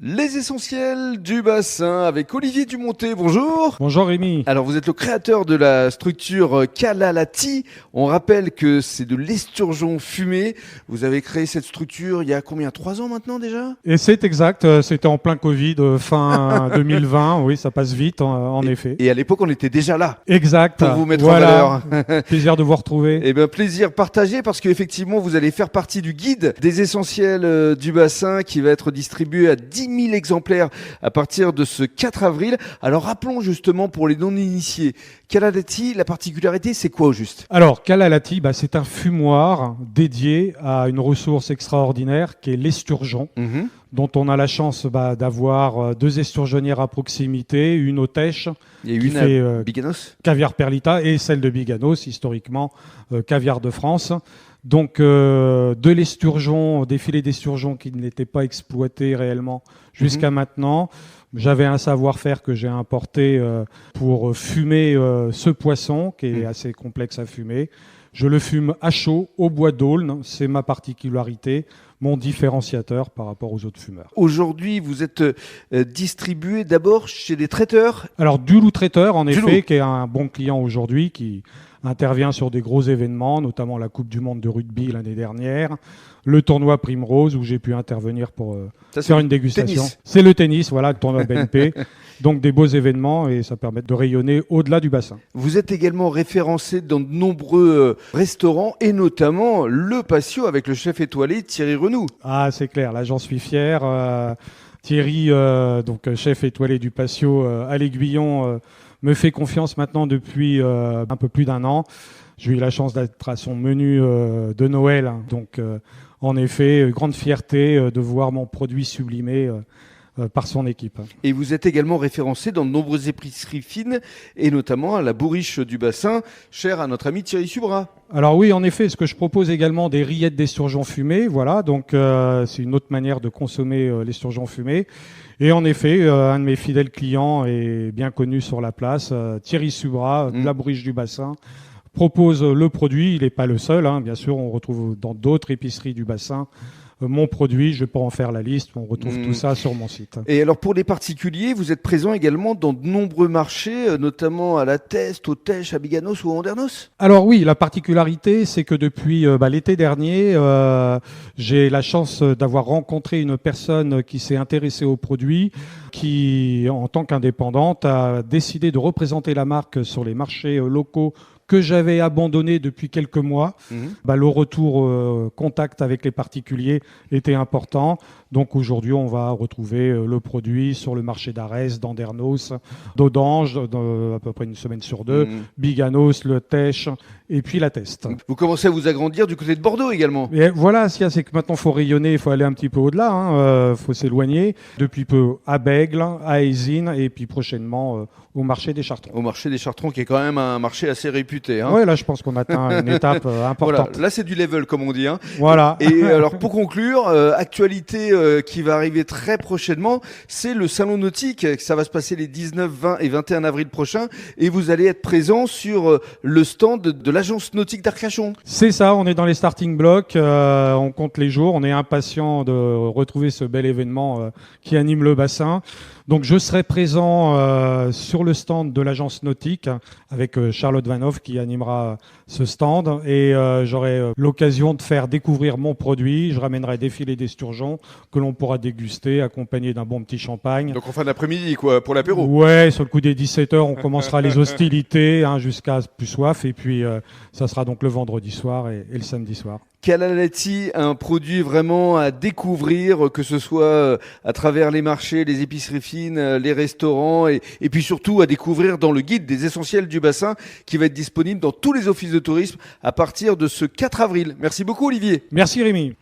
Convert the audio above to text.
Les essentiels du bassin avec Olivier Dumonté, bonjour. Bonjour Rémi. Alors vous êtes le créateur de la structure Kalalati. On rappelle que c'est de l'esturgeon fumé. Vous avez créé cette structure il y a combien, 3 ans maintenant déjà? Et c'est exact, c'était en plein Covid, fin 2020, oui ça passe vite en effet. Et à l'époque on était déjà là. Exact. Pour vous mettre voilà. en valeur. Plaisir de vous retrouver. Eh bien plaisir partagé parce qu'effectivement vous allez faire partie du guide des essentiels du bassin qui va être distribué à 10 000 exemplaires à partir de ce 4 avril. Alors rappelons justement pour les non-initiés, Kalalati, la particularité c'est quoi au juste? Alors Kalalati, c'est un fumoir dédié à une ressource extraordinaire qui est l'esturgeon, dont on a la chance d'avoir 2 esturgeonnières à proximité, une au Tèche, et qui une fait à Biganos, caviar Perlita, et celle de Biganos, historiquement caviar de France. Donc de l'esturgeon, des filets d'esturgeon qui n'étaient pas exploités réellement jusqu'à maintenant. J'avais un savoir-faire que j'ai importé pour fumer ce poisson qui est assez complexe à fumer. Je le fume à chaud, au bois d'aulne, c'est ma particularité, mon différenciateur par rapport aux autres fumeurs. Aujourd'hui, vous êtes distribué d'abord chez des traiteurs. Alors Dulou Traiteur, en effet, Dulou, qui est un bon client aujourd'hui, qui intervient sur des gros événements, notamment la Coupe du Monde de rugby l'année dernière, le tournoi Primrose où j'ai pu intervenir pour faire une dégustation. C'est le tennis, voilà, le tournoi BNP. Donc des beaux événements et ça permet de rayonner au-delà du bassin. Vous êtes également référencé dans de nombreux restaurants et notamment le Patio avec le chef étoilé Thierry Renoux. Ah, c'est clair, là j'en suis fier. Thierry, donc chef étoilé du Patio à l'Aiguillon, me fait confiance maintenant depuis un peu plus d'1 an. J'ai eu la chance d'être à son menu de Noël. Donc, en effet, grande fierté de voir mon produit sublimé par son équipe. Et vous êtes également référencé dans de nombreuses épiceries fines et notamment à la Bourriche du Bassin, chère à notre ami Thierry Subra. Alors oui, en effet, ce que je propose également des rillettes d'esturgeon fumé. Voilà, donc c'est une autre manière de consommer l'esturgeon fumé. Et en effet, un de mes fidèles clients est bien connu sur la place, Thierry Subra, de la Bourriche du Bassin, propose le produit. Il n'est pas le seul, bien sûr, on retrouve dans d'autres épiceries du bassin mon produit. Je ne vais pas en faire la liste, on retrouve tout ça sur mon site. Et alors pour les particuliers, vous êtes présent également dans de nombreux marchés, notamment à la Teste, au Tèche, à Biganos ou à Andernos? Alors oui, la particularité, c'est que depuis l'été dernier, j'ai la chance d'avoir rencontré une personne qui s'est intéressée au produit, qui, en tant qu'indépendante, a décidé de représenter la marque sur les marchés locaux que j'avais abandonné depuis quelques mois. Le retour contact avec les particuliers était important. Donc aujourd'hui, on va retrouver le produit sur le marché d'Arès, d'Andernos, d'Audange, à peu près une semaine sur 2, Biganos, le Tèche et puis la Teste. Vous commencez à vous agrandir du côté de Bordeaux également. Et voilà, ce qu'il y a, c'est que maintenant, il faut rayonner, il faut aller un petit peu au-delà, faut s'éloigner. Depuis peu à Bègle, à Aizine et puis prochainement au marché des Chartrons. Au marché des Chartrons, qui est quand même un marché assez réputé. Oui, là, je pense qu'on atteint une étape importante. Voilà, là, c'est du level, comme on dit. Voilà. Et alors, pour conclure, actualité qui va arriver très prochainement, c'est le Salon Nautique. Ça va se passer les 19, 20 et 21 avril prochains. Et vous allez être présent sur le stand de l'Agence Nautique d'Arcachon. C'est ça, on est dans les starting blocks. On compte les jours. On est impatient de retrouver ce bel événement qui anime le bassin. Donc je serai présent sur le stand de l'agence nautique avec Charlotte Vanoff qui animera ce stand et j'aurai l'occasion de faire découvrir mon produit. Je ramènerai des filets d'esturgeon que l'on pourra déguster accompagné d'un bon petit champagne. Donc en fin d'après-midi quoi, pour l'apéro. Ouais, sur le coup des 17h, on commencera les hostilités jusqu'à plus soif et puis ça sera donc le vendredi soir et le samedi soir. Kalalati, un produit vraiment à découvrir, que ce soit à travers les marchés, les épiceries fines, les restaurants et puis surtout à découvrir dans le guide des essentiels du bassin qui va être disponible dans tous les offices de tourisme à partir de ce 4 avril. Merci beaucoup Olivier. Merci Rémi.